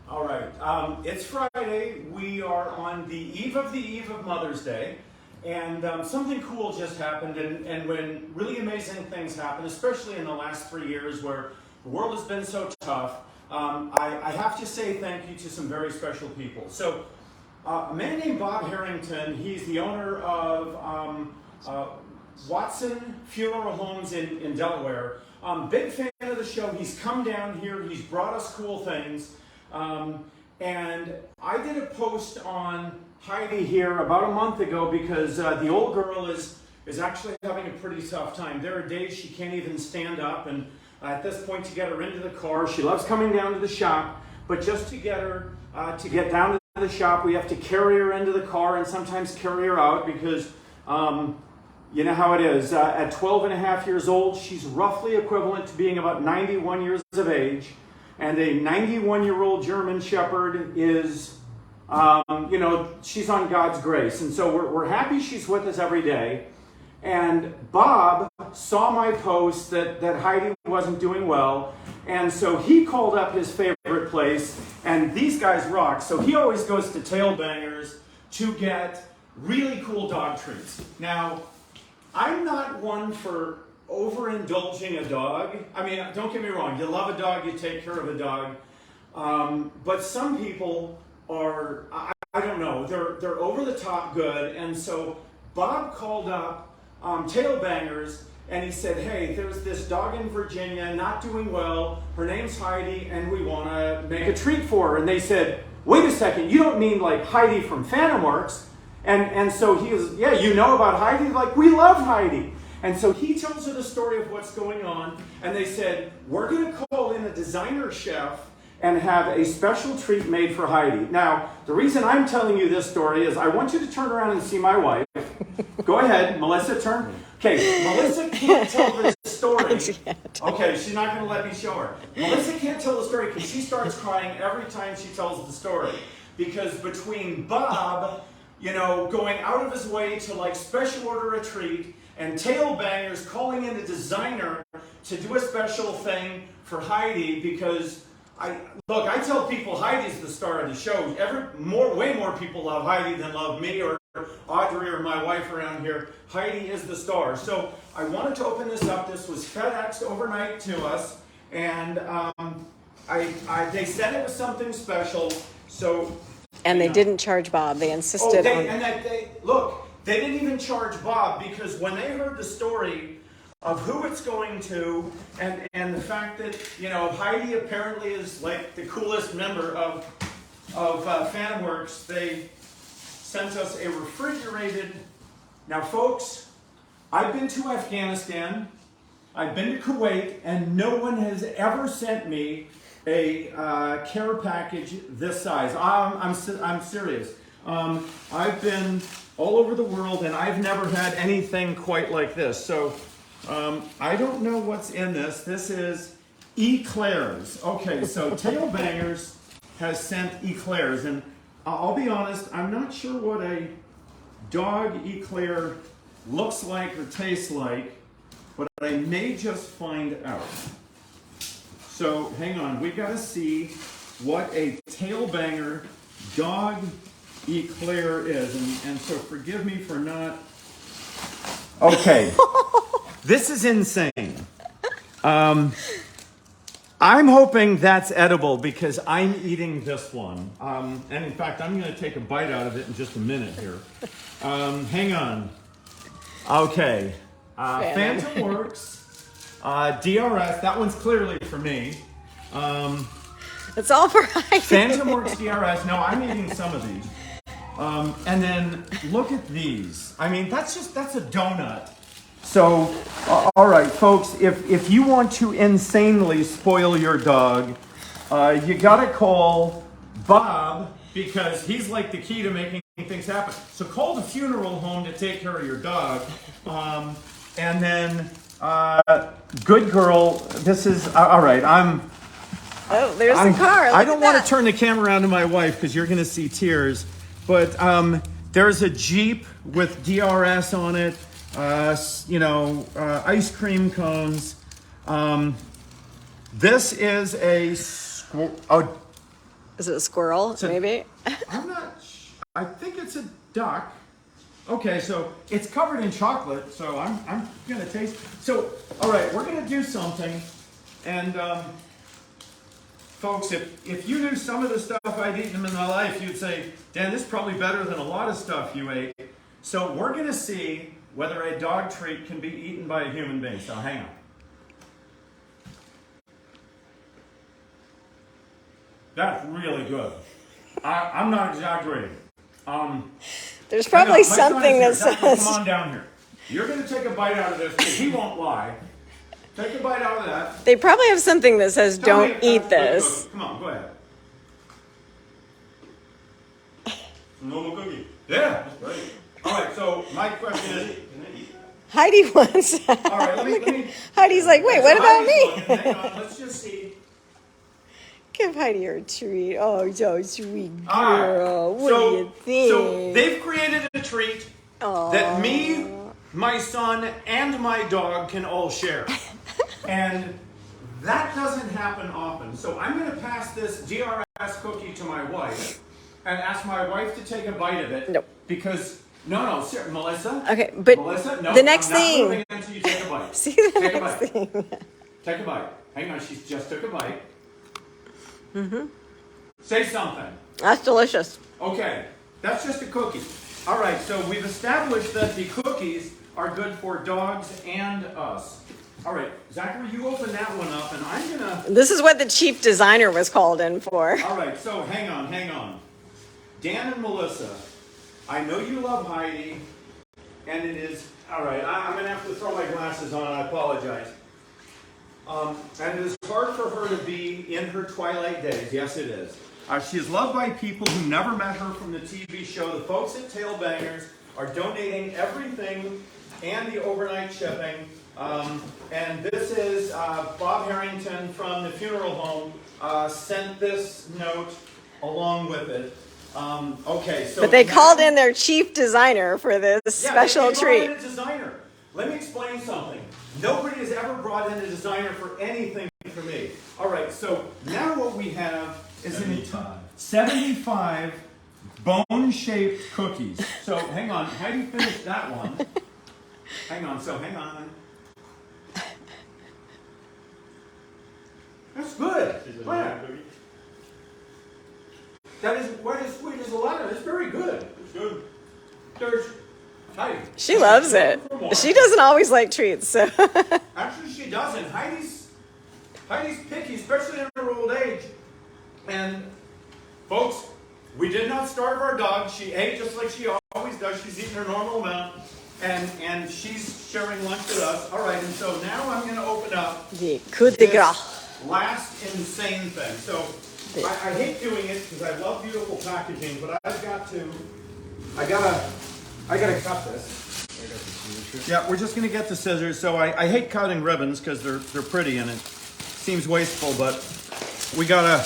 All right. It's Friday. We are on the eve of Mother's Day. And something cool just happened. And when really amazing things happen, especially in the last 3 years where the world has been so tough, I have to say thank you to some very special people. So a man named Bob Harrington, he's the owner of Watson Funeral Homes in Delaware. Big fan of the show. He's come down here. He's brought us cool things. And I did a post on Heidi here about a month ago because the old girl is actually having a pretty tough time. There are days she can't even stand up, and at this point to get her into the car, she loves coming down to the shop, but just to get her to get down to the shop, we have to carry her into the car and sometimes carry her out because you know how it is. At 12 and a half years old, she's roughly equivalent to being about 91 years of age. And a 91-year-old German Shepherd is, she's on God's grace. And so we're happy she's with us every day. And Bob saw my post that Heidi wasn't doing well. And so he called up his favorite place. And these guys rock. So he always goes to Tail Bangers to get really cool dog treats. Now, I'm not one for overindulging a dog. I mean, don't get me wrong. You love a dog, you take care of a dog. But some people are, I don't know, they're over the top good. And so Bob called up Tail Bangers and he said, hey, there's this dog in Virginia not doing well. Her name's Heidi and we want to make a treat for her. And they said, wait a second, you don't mean like Heidi from Phantom Works? And so he was, yeah, you know about Heidi? Like, we love Heidi. And so he tells her the story of what's going on, and they said, we're going to call in a designer chef and have a special treat made for Heidi. Now, the reason I'm telling you this story is I want you to turn around and see my wife. Go ahead, Melissa, turn. Okay, Melissa can't tell this story. Okay, she's not going to let me show her. Melissa can't tell the story because she starts crying every time she tells the story. Because between Bob, going out of his way to like special order a treat, and Tail Bangers calling in a designer to do a special thing for Heidi because I tell people Heidi's the star of the show. Way more people love Heidi than love me or Audrey or my wife around here. Heidi is the star. So I wanted to open this up. This was FedExed overnight to us, and they said it was something special. So they didn't charge Bob. They insisted look. They didn't even charge Bob because when they heard the story of who it's going to and the fact that, Heidi apparently is like the coolest member of Phantom Works, they sent us a refrigerated. Now, folks, I've been to Afghanistan, I've been to Kuwait, and no one has ever sent me a care package this size. I'm serious. I've been all over the world, and I've never had anything quite like this. So I don't know what's in this. This is eclairs. Okay, so Tail Bangers has sent eclairs, and I'll be honest, I'm not sure what a dog eclair looks like or tastes like, but I may just find out. So hang on, we got to see what a Tail Banger dog eclair is, and so forgive me for not. Okay, this is insane. I'm hoping that's edible because I'm eating this one, and in fact, I'm going to take a bite out of it in just a minute here. Hang on. Okay, Phantom Works, DRS. That one's clearly for me. It's all for Heidi. Phantom Works DRS. No, I'm eating some of these. And then look at these. I mean, that's a donut. So, all right, folks, if you want to insanely spoil your dog, you gotta call Bob because he's like the key to making things happen. So call the funeral home to take care of your dog. And then, good girl, this is, all right, oh, there's the car. I don't want to turn the camera around to my wife because you're going to see tears. But there's a Jeep with DRS on it, ice cream cones. This is Is it a squirrel? Maybe. I'm not. I think it's a duck. Okay, so it's covered in chocolate, so I'm gonna taste. So, all right, we're gonna do something, and folks, if you knew some of the stuff I'd eaten in my life, you'd say, Dan, this is probably better than a lot of stuff you ate. So we're gonna see whether a dog treat can be eaten by a human being. So hang on. That's really good. I'm not exaggerating. There's probably my son something is that here. says. Come on down here. You're going to take a bite out of this. He won't lie. Take a bite out of that. They probably have something that says, Tell me "Don't if eat that's good this." cookie. Come on, go ahead. Normal cookie. Yeah, that's great. All right, so my question is, can I eat that? Heidi wants. All right, let me. Heidi's like, wait, what about me? Hang on, let's just see. Give Heidi her treat. Oh, so sweet girl. All right. What do you think? So they've created a treat that me, my son, and my dog can all share. And that doesn't happen often. So I'm going to pass this DRS cookie to my wife and ask my wife to take a bite of it. Nope. Because, no, sir, Melissa. Okay, but Melissa, no, the next I'm not thing. moving until you take a bite. See the Take a next bite. thing. Take a bite. Hang on, she just took a bite. Mm-hmm. Say something. That's delicious. Okay, that's just a cookie. All right, so we've established that the cookies are good for dogs and us. All right, Zachary, you open that one up, and I'm gonna. This is what the chief designer was called in for. All right, so hang on. Dan and Melissa, I know you love Heidi, and it is. All right, I'm gonna have to throw my glasses on. I apologize. And it is hard for her to be in her twilight days. Yes, it is. She is loved by people who never met her from the TV show. The folks at Tailbangers are donating everything and the overnight shipping. And this is Bob Harrington from the funeral home sent this note along with it. Okay, so But they called in their chief designer for this special they brought treat. in a designer. Let me explain something. Nobody has ever brought in a designer for anything for me. All right, so now what we have is 75 bone-shaped cookies. So hang on, Heidi finished that one. Hang on. That's good. That isn't quite as sweet as a lemon. It's very good. It's good. There's Heidi. She loves it. She doesn't always like treats, so. Actually, she doesn't. Heidi's picky, especially in her old age. And folks, we did not starve our dog. She ate just like she always does. She's eating her normal amount, and she's sharing lunch with us. All right, and so now I'm going to open up The coup de grace. last insane thing. So I hate doing it because I love beautiful packaging, but I gotta cut this. Yeah, we're just gonna get the scissors. So I hate cutting ribbons because they're pretty and it seems wasteful, but we gotta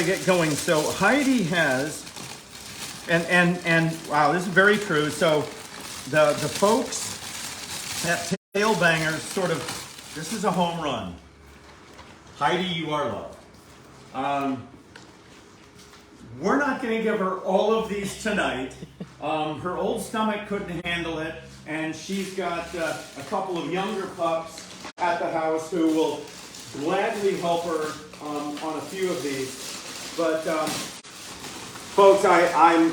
get going. So Heidi has, and wow, this is very true. So the folks at Tailbangers sort of, this is a home run. Heidi, you are loved. We're not going to give her all of these tonight. Her old stomach couldn't handle it, and she's got a couple of younger pups at the house who will gladly help her on a few of these. But folks, I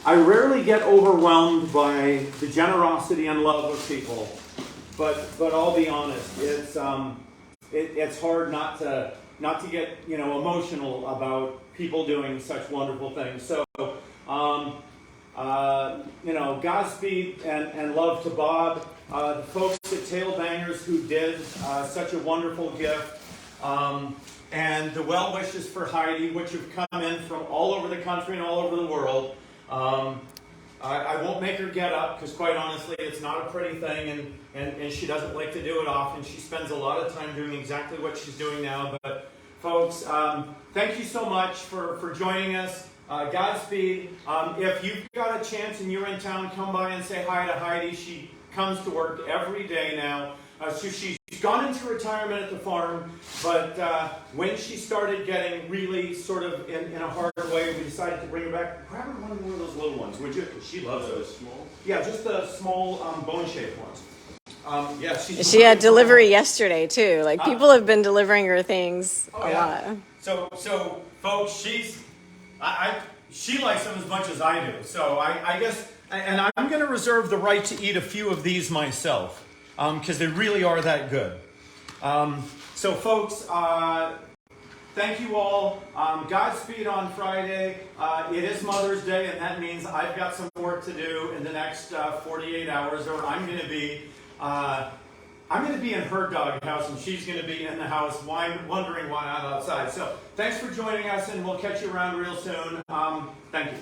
rarely get overwhelmed by the generosity and love of people, but I'll be honest, it's hard not to get emotional about people doing such wonderful things. So Godspeed and love to Bob, the folks at Tailbangers who did such a wonderful gift, and the well wishes for Heidi, which have come in from all over the country and all over the world. I won't make her get up because, quite honestly, it's not a pretty thing, and she doesn't like to do it often. She spends a lot of time doing exactly what she's doing now. But, folks, thank you so much for joining us. Godspeed. If you've got a chance and you're in town, come by and say hi to Heidi. She comes to work every day now. She's gone into retirement at the farm, but when she started getting really sort of in a harder way, we decided to bring her back. Grab her one of those little ones, would you? She loves those. Small? Yeah, just the small bone-shaped ones. Yeah, she had delivery yesterday too. Like people have been delivering her things a lot. So folks, she likes them as much as I do. So I guess, and I'm going to reserve the right to eat a few of these myself because they really are that good. So folks, thank you all. Godspeed on Friday. It is Mother's Day, and that means I've got some work to do in the next 48 hours, or I'm going to be in her doghouse, and she's going to be in the house wondering why I'm outside. So thanks for joining us, and we'll catch you around real soon. Thank you.